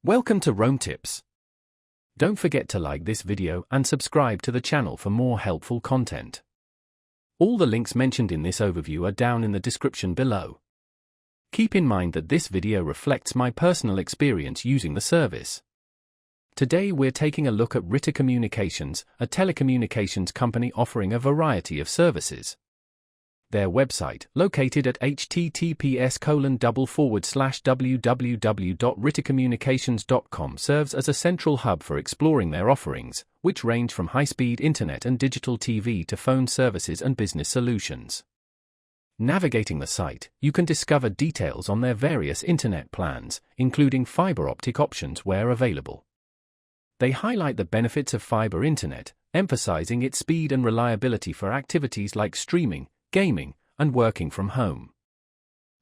Welcome to Rome Tips. Don't forget to like this video and subscribe to the channel for more helpful content. All the links mentioned in this overview are down in the description below. Keep in mind that this video reflects my personal experience using the service. Today we're taking a look at Ritter Communications, a telecommunications company offering a variety of services. Their website, located at https://www.rittercommunications.com, serves as a central hub for exploring their offerings, which range from high-speed internet and digital TV to phone services and business solutions. Navigating the site, you can discover details on their various internet plans, including fiber optic options where available. They highlight the benefits of fiber internet, emphasizing its speed and reliability for activities like streaming, gaming, and working from home.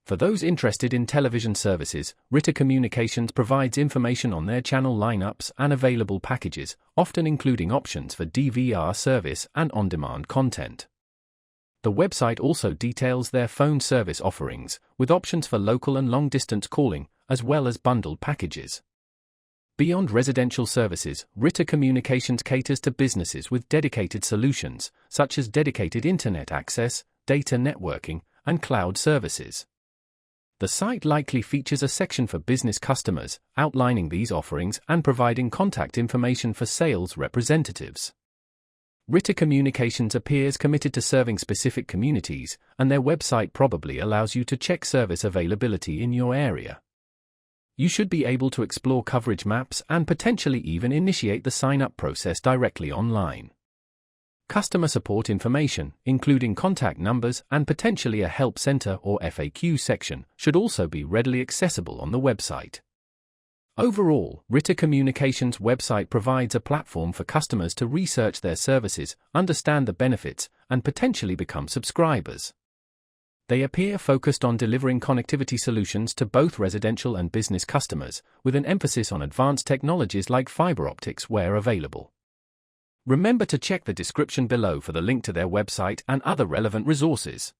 For those interested in television services, Ritter Communications provides information on their channel lineups and available packages, often including options for DVR service and on-demand content. The website also details their phone service offerings, with options for local and long-distance calling, as well as bundled packages. Beyond residential services, Ritter Communications caters to businesses with dedicated solutions, such as dedicated internet access, data networking, and cloud services. The site likely features a section for business customers, outlining these offerings and providing contact information for sales representatives. Ritter Communications appears committed to serving specific communities, and their website probably allows you to check service availability in your area. You should be able to explore coverage maps and potentially even initiate the sign-up process directly online. Customer support information, including contact numbers and potentially a help center or FAQ section, should also be readily accessible on the website. Overall, Ritter Communications' website provides a platform for customers to research their services, understand the benefits, and potentially become subscribers. They appear focused on delivering connectivity solutions to both residential and business customers, with an emphasis on advanced technologies like fiber optics where available. Remember to check the description below for the link to their website and other relevant resources.